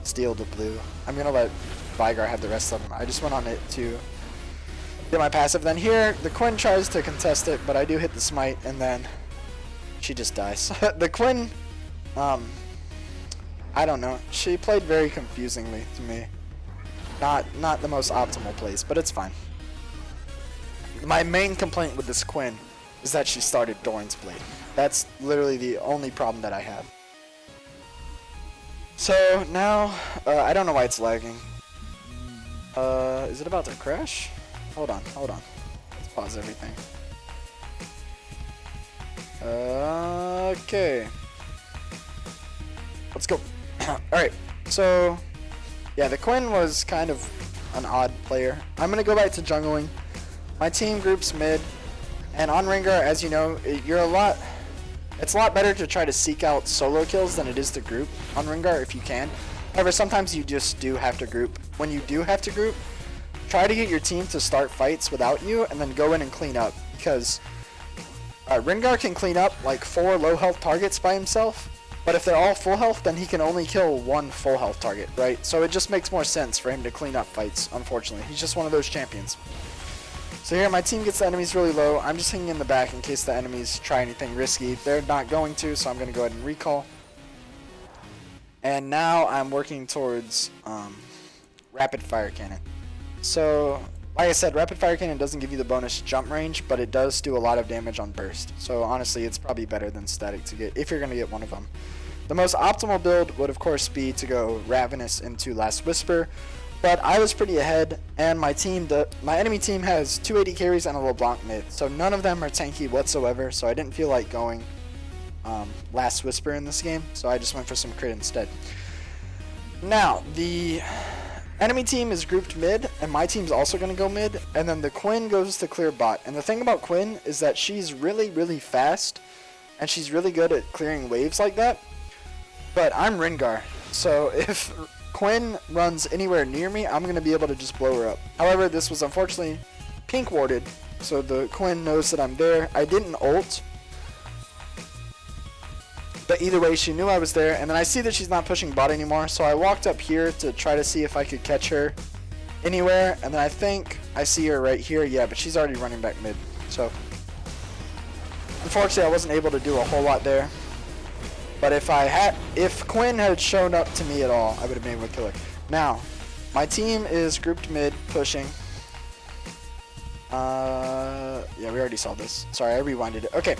steal the blue. I'm going to let Vigar have the rest of them. I just went on it to get my passive. Then here, the Quinn tries to contest it, but I do hit the smite, and then she just dies. The Quinn, I don't know. She played very confusingly to me. Not the most optimal plays, but it's fine. My main complaint with this Quinn is that she started Doran's Blade. That's literally the only problem that I have. So now, I don't know why it's lagging. Is it about to crash? Hold on. Let's pause everything. Okay. Let's go. Alright, so yeah, the Quinn was kind of an odd player. I'm going to go back to jungling. My team groups mid, and on Rengar, as you know, it's a lot better to try to seek out solo kills than it is to group on Rengar if you can. However, sometimes you just do have to group. When you do have to group, try to get your team to start fights without you and then go in and clean up, because Rengar can clean up like 4 low health targets by himself. But if they're all full health, then he can only kill 1 full health target, right? So it just makes more sense for him to clean up fights, unfortunately. He's just one of those champions. So here, my team gets the enemies really low. I'm just hanging in the back in case the enemies try anything risky. They're not going to, so I'm going to go ahead and recall. And now I'm working towards Rapid Fire Cannon. So, like I said, Rapid Fire Cannon doesn't give you the bonus jump range, but it does do a lot of damage on burst. So honestly, it's probably better than Static to get, if you're going to get one of them. The most optimal build would of course be to go Ravenous into Last Whisper, but I was pretty ahead, and my enemy team has 280 carries and a LeBlanc mid, so none of them are tanky whatsoever, so I didn't feel like going Last Whisper in this game, so I just went for some crit instead. Now, the enemy team is grouped mid, and my team's also going to go mid, and then the Quinn goes to clear bot. And the thing about Quinn is that she's really, really fast, and she's really good at clearing waves like that. But I'm Rengar, so if Quinn runs anywhere near me, I'm going to be able to just blow her up. However, this was unfortunately pink warded, so the Quinn knows that I'm there. I didn't ult, but either way, she knew I was there, and then I see that she's not pushing bot anymore, so I walked up here to try to see if I could catch her anywhere, and then I think I see her right here. Yeah, but she's already running back mid, so unfortunately I wasn't able to do a whole lot there. But if Quinn had shown up to me at all, I would have been able to kill her. Now, my team is grouped mid, pushing. Yeah, we already saw this. Sorry, I rewinded it. Okay,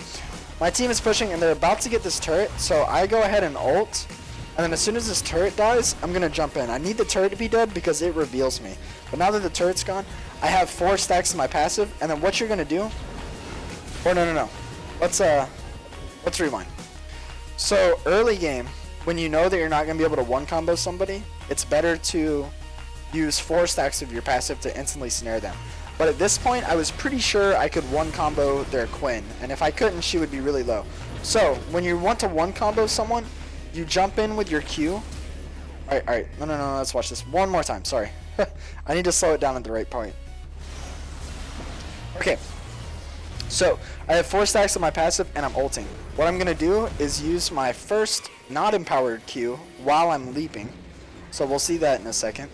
my team is pushing, and they're about to get this turret, so I go ahead and ult. And then as soon as this turret dies, I'm going to jump in. I need the turret to be dead because it reveals me. But now that the turret's gone, I have 4 stacks in my passive, and then what you're going to do... Or no. Let's rewind. So, early game, when you know that you're not going to be able to one-combo somebody, it's better to use 4 stacks of your passive to instantly snare them. But at this point, I was pretty sure I could one-combo their Quinn, and if I couldn't, she would be really low. So, when you want to one-combo someone, you jump in with your Q. Alright, no, let's watch this one more time, sorry. I need to slow it down at the right point. Okay. So, I have 4 stacks of my passive, and I'm ulting. What I'm going to do is use my first not empowered Q while I'm leaping. So we'll see that in a second.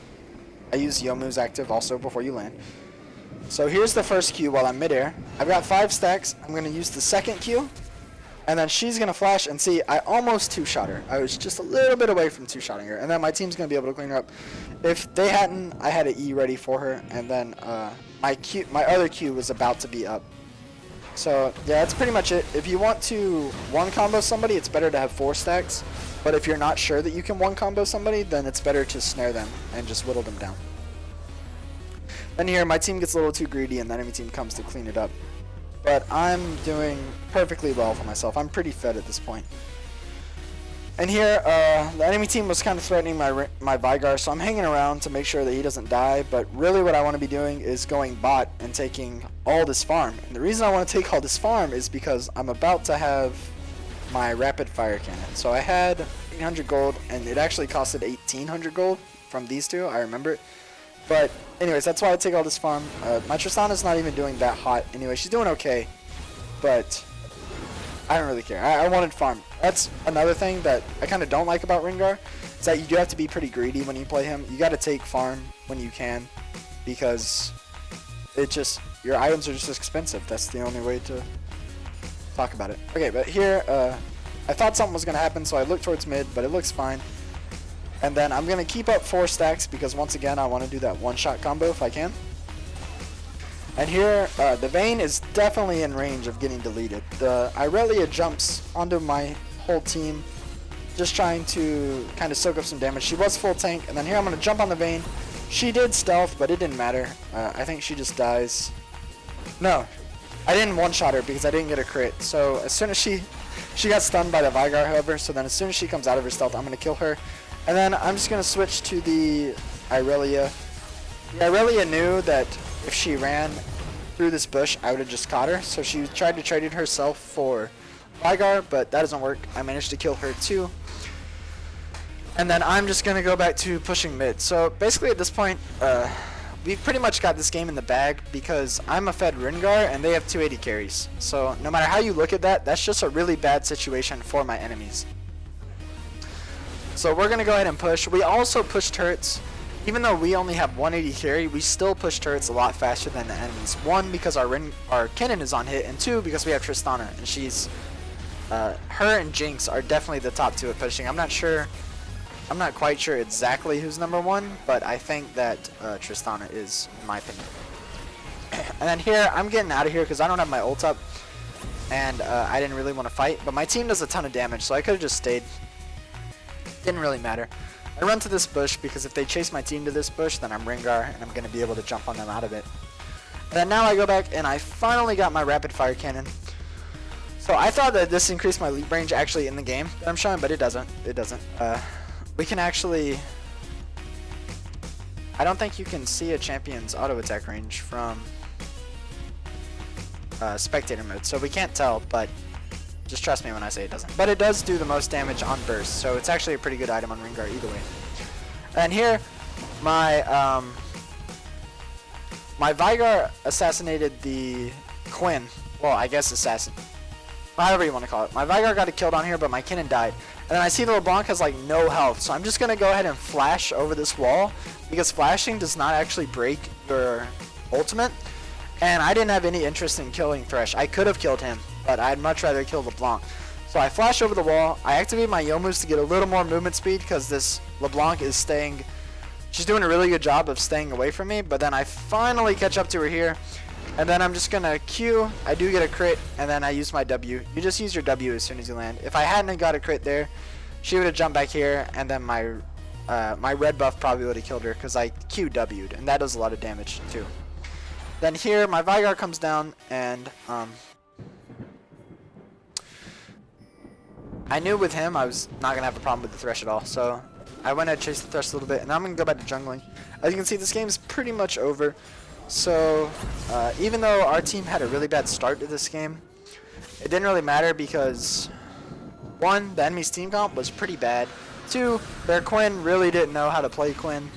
I use Youmu's active also before you land. So here's the first Q while I'm midair. I've got 5 stacks. I'm going to use the second Q. And then she's going to flash, and see, I almost 2-shot her. I was just a little bit away from 2-shotting her. And then my team's going to be able to clean her up. If they hadn't, I had an E ready for her. And then my other Q was about to be up. So yeah, that's pretty much it. If you want to one combo somebody, it's better to have 4 stacks. But if you're not sure that you can one combo somebody, then it's better to snare them and just whittle them down. Then here, my team gets a little too greedy and the enemy team comes to clean it up. But I'm doing perfectly well for myself. I'm pretty fed at this point. And here, the enemy team was kind of threatening my Vigar, so I'm hanging around to make sure that he doesn't die. But really what I want to be doing is going bot and taking all this farm. And the reason I want to take all this farm is because I'm about to have my rapid fire cannon. So I had 800 gold, and it actually costed 1800 gold from these two. I remember it. But anyways, that's why I take all this farm. My Tristana's not even doing that hot. Anyway, she's doing okay, but I don't really care. I wanted farm. That's another thing that I kind of don't like about Rengar, is that you do have to be pretty greedy when you play him. You got to take farm when you can, because it just, your items are just expensive. That's the only way to talk about it. Okay, but here, I thought something was going to happen, so I looked towards mid, but it looks fine. And then I'm going to keep up 4 stacks, because once again, I want to do that one-shot combo if I can. And here, the Vayne is definitely in range of getting deleted. The Irelia jumps onto my whole team, just trying to kind of soak up some damage. She was full tank, and then here I'm going to jump on the Vayne. She did stealth, but it didn't matter. I think she just dies. No, I didn't one-shot her because I didn't get a crit. So as soon as she got stunned by the Vigar, however, so then as soon as she comes out of her stealth, I'm going to kill her. And then I'm just going to switch to the Irelia. The Irelia knew that if she ran through this bush, I would have just caught her. So she tried to trade it herself for Vigar, but that doesn't work. I managed to kill her too. And then I'm just going to go back to pushing mid. So basically at this point, we've pretty much got this game in the bag, because I'm a fed Rengar and they have 280 carries. So no matter how you look at that, that's just a really bad situation for my enemies. So we're going to go ahead and push. We also push turrets. Even though we only have 180 carry, we still push turrets a lot faster than the enemies. 1, because our cannon is on hit, and 2, because we have Tristana, and she's her and Jinx are definitely the top 2 at pushing. I'm not quite sure exactly who's number 1, but I think that Tristana is, in my opinion. And then here, I'm getting out of here because I don't have my ult up, and I didn't really want to fight. But my team does a ton of damage, so I could have just stayed. Didn't really matter. I run to this bush because if they chase my team to this bush, then I'm Rengar and I'm going to be able to jump on them out of it. And then now I go back and I finally got my rapid fire cannon. So I thought that this increased my leap range actually in the game that I'm showing, but it doesn't. It doesn't. We can actually... I don't think you can see a champion's auto attack range from spectator mode, so we can't tell, but just trust me when I say it doesn't. But it does do the most damage on burst, so it's actually a pretty good item on Rengar either way. And here, my my Vigar assassinated the Quinn. Well, I guess assassin. However you want to call it. My Vigar got killed on here, but my Kinnan died. And then I see the LeBlanc has like no health, so I'm just going to go ahead and flash over this wall, because flashing does not actually break your ultimate. And I didn't have any interest in killing Thresh. I could have killed him, but I'd much rather kill LeBlanc. So I flash over the wall. I activate my Youmu's to get a little more movement speed, because this LeBlanc is staying... She's doing a really good job of staying away from me, but then I finally catch up to her here. And then I'm just going to Q. I do get a crit, and then I use my W. You just use your W as soon as you land. If I hadn't got a crit there, she would have jumped back here, and then my my red buff probably would have killed her, because I QW'd, and that does a lot of damage too. Then here, my Vigar comes down, and I knew with him I was not going to have a problem with the Thresh at all, so I went and chased the Thresh a little bit, and now I'm going to go back to jungling. As you can see, this game is pretty much over. So, even though our team had a really bad start to this game, it didn't really matter because, 1, the enemy's team comp was pretty bad. 2, their Quinn really didn't know how to play Quinn.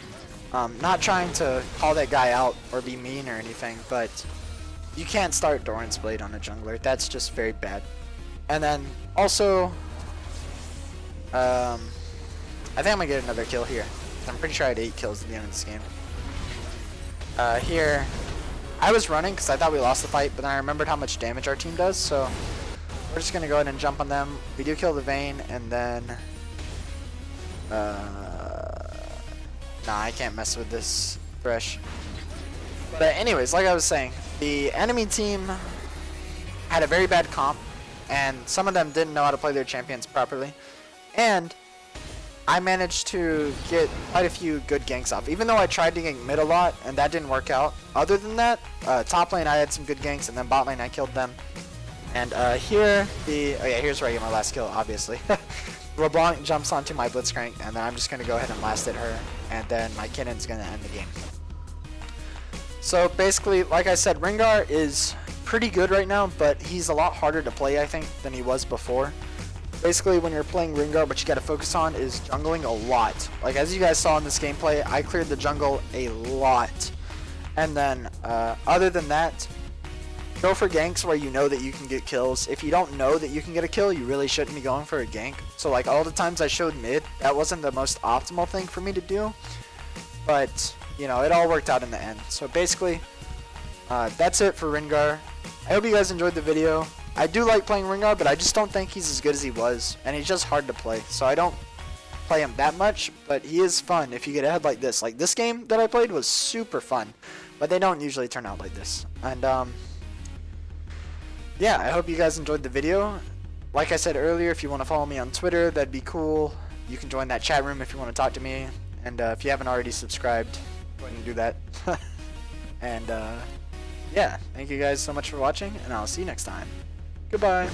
Not trying to call that guy out or be mean or anything, but you can't start Doran's Blade on a jungler. That's just very bad. And then, also, I think I'm going to get another kill here. I'm pretty sure I had 8 kills at the end of this game. Here, I was running because I thought we lost the fight, but then I remembered how much damage our team does, so we're just going to go ahead and jump on them. We do kill the Vayne, and then... Nah, I can't mess with this Thresh. But anyways, like I was saying, the enemy team had a very bad comp, and some of them didn't know how to play their champions properly, and I managed to get quite a few good ganks off, even though I tried to gank mid a lot, and that didn't work out. Other than that, top lane I had some good ganks, and then bot lane I killed them. And here's where I get my last kill, obviously. LeBlanc jumps onto my Blitzcrank, and then I'm just going to go ahead and last hit her, and then my Cannon's going to end the game. So basically, like I said, Rengar is pretty good right now, but he's a lot harder to play, I think, than he was before. Basically, when you're playing Rengar, what you got to focus on is jungling a lot. Like, as you guys saw in this gameplay, I cleared the jungle a lot. And then, other than that, go for ganks where you know that you can get kills. If you don't know that you can get a kill, you really shouldn't be going for a gank. So, like, all the times I showed mid, that wasn't the most optimal thing for me to do. But, you know, it all worked out in the end. So, basically, that's it for Rengar. I hope you guys enjoyed the video. I do like playing Rengar, but I just don't think he's as good as he was, and he's just hard to play, so I don't play him that much, but he is fun if you get ahead like this. Like, this game that I played was super fun, but they don't usually turn out like this. And, yeah, I hope you guys enjoyed the video. Like I said earlier, if you want to follow me on Twitter, that'd be cool. You can join that chat room if you want to talk to me, and if you haven't already subscribed, go ahead and do that. And, yeah, thank you guys so much for watching, and I'll see you next time. Goodbye.